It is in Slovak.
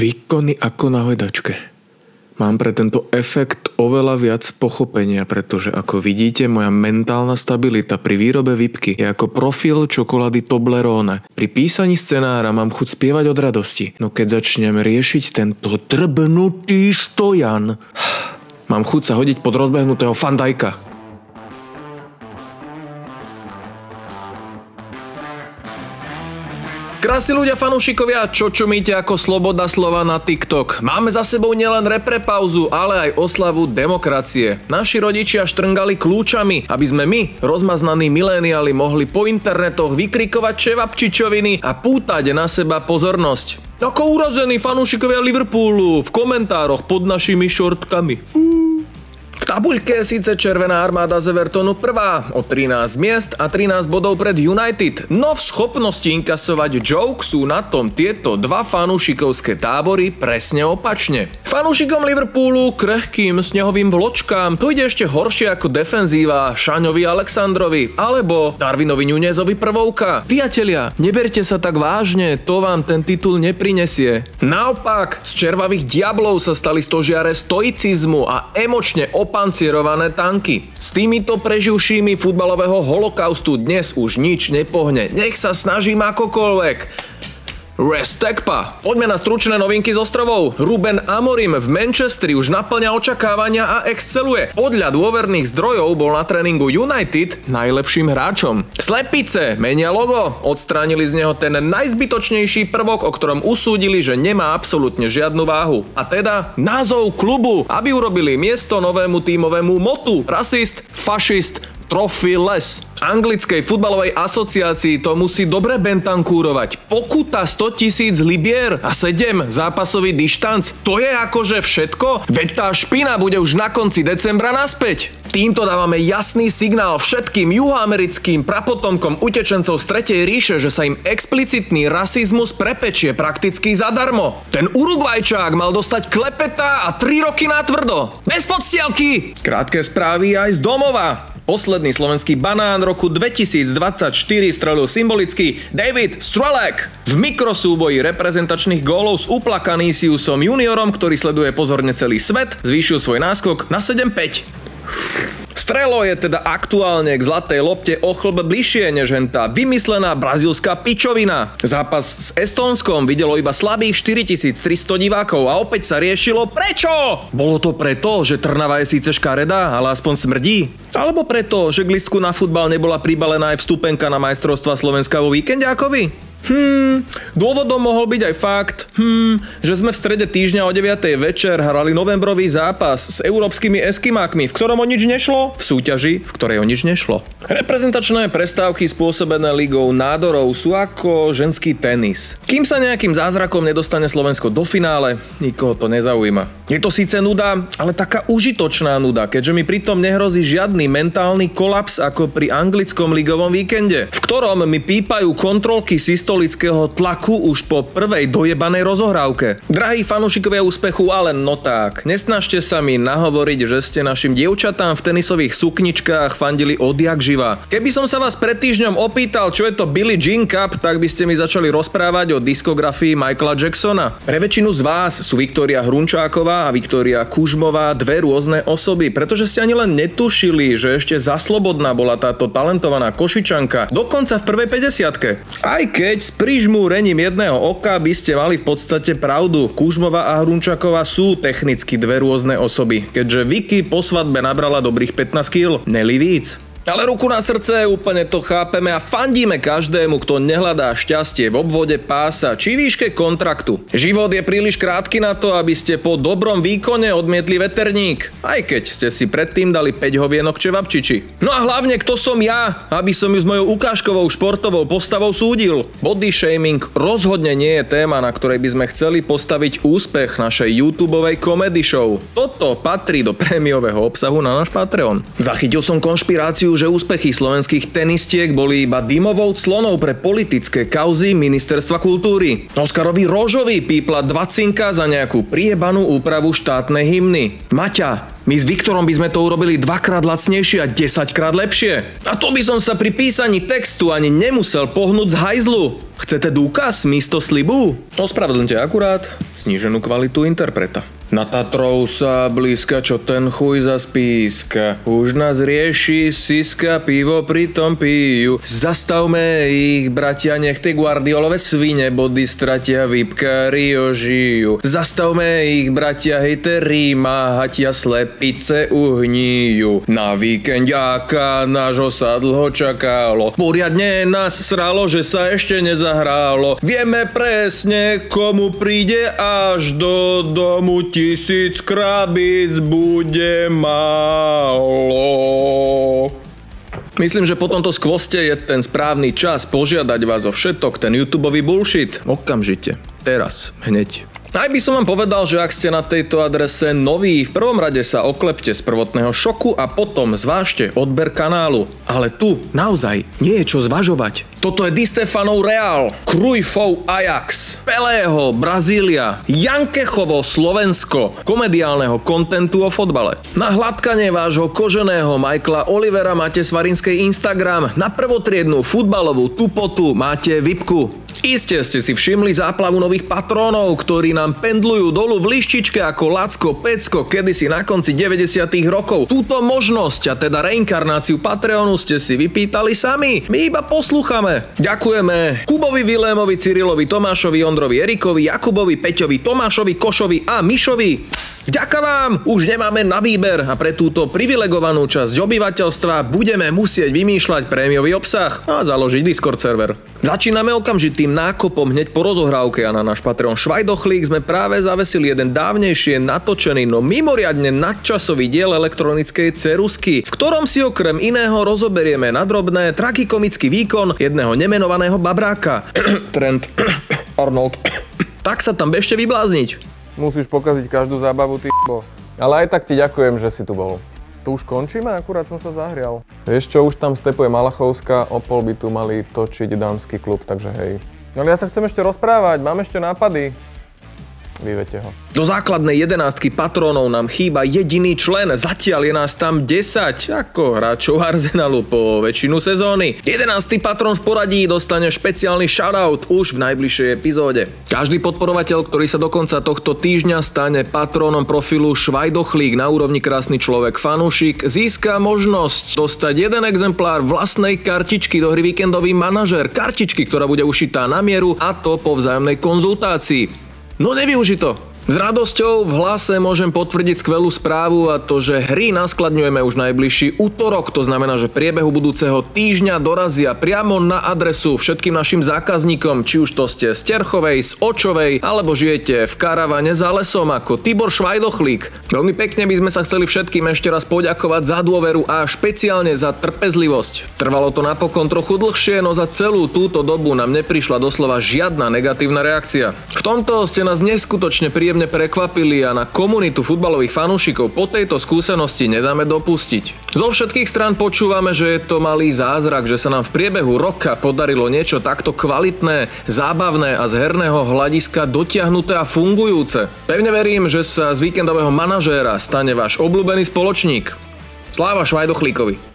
Výkony ako na hojdačke. Mám pre tento efekt oveľa viac pochopenia, pretože ako vidíte, moja mentálna stabilita pri výrobe výpky je ako profil čokolády Toblerone. Pri písaní scenára mám chuť spievať od radosti, no keď začnem riešiť tento drbnutý stojan, mám chuť sa hodiť pod rozbehnutého Van Dijka. Krásni ľudia, fanúšikovia, čo čumíte ako sloboda slova na TikTok. Máme za sebou nielen repre pauzu, ale aj oslavu demokracie. Naši rodičia štrngali kľúčami, aby sme my, rozmaznaní miléniali, mohli po internetoch vykrikovať čevapčičoviny a pútať na seba pozornosť. Ako urazení fanúšikovia Liverpoolu v komentároch pod našimi šortkami. V tabuľke síce Červená armáda z Evertonu prvá o 13 miest a 13 bodov pred United, no v schopnosti inkasovať joke sú na tom tieto dva fanúšikovské tábory presne opačne. Fanúšikom Liverpoolu, krehkým snehovým vločkám, to ide ešte horšie ako defenzíva Šaňovi Alexandrovi alebo Darwinovi Núñezovi prvovka. Priatelia, neberte sa tak vážne, to vám ten titul neprinesie. Naopak, z červavých diablov sa stali stožiare stoicizmu a emočne opancierované tanky. S týmito preživšími futbalového holokaustu dnes už nič nepohne. Nech sa snažím akokoľvek. Restekpa. Poďme na stručné novinky z ostrovov. Ruben Amorim v Manchesteri už naplňa očakávania a exceluje. Podľa dôverných zdrojov bol na tréningu United najlepším hráčom. Slepice menia logo. Odstránili z neho ten najzbytočnejší prvok, o ktorom usúdili, že nemá absolútne žiadnu váhu. A teda názov klubu, aby urobili miesto novému tímovému motu. Rasist, fašist, Trophy-less. Anglickej futbalovej asociácii to musí dobre bentankúrovať. Pokuta 100 000 libier a 7 zápasový dištanc. To je akože všetko? Veď tá špina bude už na konci decembra naspäť. Týmto dávame jasný signál všetkým juhoamerickým prapotomkom utečencov z Tretej ríše, že sa im explicitný rasizmus prepečie prakticky zadarmo. Ten Urugvajčák mal dostať klepeta a 3 roky natvrdo. Bez podstielky! Krátke správy aj z domova. Posledný slovenský banán roku 2024 strelil symbolicky David Strelek. V mikrosúboji reprezentačných gólov s Uplakanisiusom juniorom, ktorý sleduje pozorne celý svet, zvýšil svoj náskok na 7-5. Strelo je teda aktuálne k zlatej lopte o chlb bližšie než hentá vymyslená brazílska pičovina. Zápas s Estónskom videlo iba slabých 4300 divákov a opäť sa riešilo prečo? Bolo to preto, že Trnava je síce škaredá, ale aspoň smrdí? Alebo preto, že k listku na futbal nebola pribalená aj vstupenka na majstrovstvá Slovenska vo víkendiakovi? Dôvodom mohol byť aj fakt, že sme v strede týždňa o 9:00 večer hrali novembrový zápas s európskymi eskimákmi, v ktorom o nič nešlo, v súťaži, v ktorej o nič nešlo. Reprezentačné prestávky spôsobené ligou nádorov sú ako ženský tenis. Kým sa nejakým zázrakom nedostane Slovensko do finále, nikoho to nezaujíma. Je to síce nuda, ale taká užitočná nuda, keďže mi pritom nehrozí žiadny mentálny kolaps ako pri anglickom ligovom víkende, v ktorom mi pípajú kontrolky systolického tlaku už po prvej dojebanej rozohrávke. Drahí fanúšikovia úspechu, ale no tak, nesnažte sa mi nahovoriť, že ste našim dievčatám v tenisových sukničkách fandili odjak živa. Keby som sa vás pred týždňom opýtal, čo je to Billie Jean Cup, tak by ste mi začali rozprávať o diskografii Michaela Jacksona. Pre väčšinu z vás sú Viktória Hrunčáková a Viktória Kužmová dve rôzne osoby, pretože ste ani len netušili, že ešte za Slobodná bola táto talentovaná Košičanka, dokonca v prvej 50-ke. Aj keď s prižmúrením jedného oka by ste mali v podstate pravdu. Kužmová a Hrunčáková sú technicky dve rôzne osoby, keďže Vicky po svadbe nabrala dobrých 15 kg, neli víc. Ale ruku na srdce, úplne to chápeme a fandíme každému, kto nehľadá šťastie v obvode pása či výške kontraktu. Život je príliš krátky na to, aby ste po dobrom výkone odmietli veterník, aj keď ste si predtým dali 5 hovienok čevapčiči. No a hlavne, kto som ja, aby som ju s mojou ukážkovou športovou postavou súdil. Body shaming rozhodne nie je téma, na ktorej by sme chceli postaviť úspech našej YouTubeovej comedy show. Toto patrí do prémiového obsahu na náš Patreon. Zachytil som konšpiráciu, že úspechy slovenských tenistiek boli iba dymovou clonou pre politické kauzy Ministerstva kultúry. Oskarovi Rožovi pípla 20 za nejakú priebanú úpravu štátnej hymny. Maťa, My s Viktorom by sme to urobili 2-krát lacnejšie a 10-krát lepšie. A to by som sa pri písaní textu ani nemusel pohnúť z hajzlu. Chcete dôkaz místo slibu? Ospravedlňte akurát sníženú kvalitu interpreta. Na Tatrou sa blízka, čo ten chuj zaspíska. Už nás rieši siska, pivo pritom pijú. Zastavme ich, bratia, nech tie Guardiolové svine body stratia, výpkári ožijú. Zastavme ich, bratia, hejteri, máhatia slepice uhníjú. Na víkendiáka nášho sa dlho čakalo. Poriadne nás sralo, že sa ešte nezahrálo. Vieme presne, komu príde až do domu 1000 krabíc bude málo. Myslím, že po tomto skvoste je ten správny čas požiadať vás o všetok ten YouTubeový bullshit. Okamžite. Teraz. Hneď. Aj by som vám povedal, že ak ste na tejto adrese noví, v prvom rade sa oklepte z prvotného šoku a potom zvážte odber kanálu. Ale tu naozaj nie je čo zvažovať. Toto je Di Stefanov Real, Cruyffov Ajax, Pelého Brazília, Jankechovo Slovensko, komediálneho kontentu o fotbale. Na hladkanie vášho koženého Michaela Olivera máte Svarinskej Instagram, na prvotriednu futbalovú tupotu máte Vipku. Iste ste si všimli záplavu nových patrónov, ktorí nám pendlujú dolu v lištičke ako Lacko Pecko kedysi na konci 90. rokov. Túto možnosť, a teda reinkarnáciu Patreonu, ste si vypýtali sami. My iba poslúchame. Ďakujeme Kubovi, Vilémovi, Cyrilovi, Tomášovi, Ondrovi, Erikovi, Jakubovi, Peťovi, Tomášovi, Košovi a Mišovi. Vďaka vám! Už nemáme na výber a pre túto privilegovanú časť obyvateľstva budeme musieť vymýšľať prémiový obsah a založiť Discord server. Začíname okamžitým nákopom hneď po rozohrávke a na náš Patreon Švajdochlík sme práve zavesili jeden dávnejšie natočený, no mimoriadne nadčasový diel elektronickej ceruzky, v ktorom si okrem iného rozoberieme na drobné tragikomický výkon jedného nemenovaného babráka. Trent Arnold. Tak sa tam bežte vyblázniť. Musíš pokaziť každú zábavu, ty b***o. Ale aj tak ti ďakujem, že si tu bol. Tu už končíme? Akurát som sa zahrial. Vieš čo, už tam stepuje Malachovská, o pol by tu mali točiť dámsky klub, takže hej. Ale ja sa chcem ešte rozprávať, mám ešte nápady. Vyvete ho. Do základnej 11 patrónov nám chýba jediný člen, zatiaľ je nás tam 10, ako hráčov Arsenalu po väčšinu sezóny. 11. patrón v poradí dostane špeciálny shoutout už v najbližšej epizóde. Každý podporovateľ, ktorý sa do konca tohto týždňa stane patrónom profilu Švajdochlík na úrovni Krásny človek fanúšik, získa možnosť dostať jeden exemplár vlastnej kartičky do hry Víkendový manažer, kartičky, ktorá bude ušitá na mieru, a to po vzájomnej konzultácii. No nevyuži to. S radosťou v hlase môžem potvrdiť skvelú správu, a to, že hry naskladňujeme už najbližší utorok. To znamená, že v priebehu budúceho týždňa dorazia priamo na adresu všetkým našim zákazníkom, či už to ste z Terchovej, z Očovej, alebo žijete v karavane za lesom ako Tibor Švajdochlík. Veľmi pekne by sme sa chceli všetkým ešte raz poďakovať za dôveru a špeciálne za trpezlivosť. Trvalo to napokon trochu dlhšie, no za celú túto dobu nám neprišla doslova žiadna negatívna reakcia. V tomto ste nás neskutočne príjemne prekvapili a na komunitu futbalových fanúšikov po tejto skúsenosti nedáme dopustiť. Zo všetkých strán počúvame, že je to malý zázrak, že sa nám v priebehu roka podarilo niečo takto kvalitné, zábavné a z herného hľadiska dotiahnuté a fungujúce. Pevne verím, že sa z víkendového manažéra stane váš obľúbený spoločník. Sláva Švajdochlíkovi!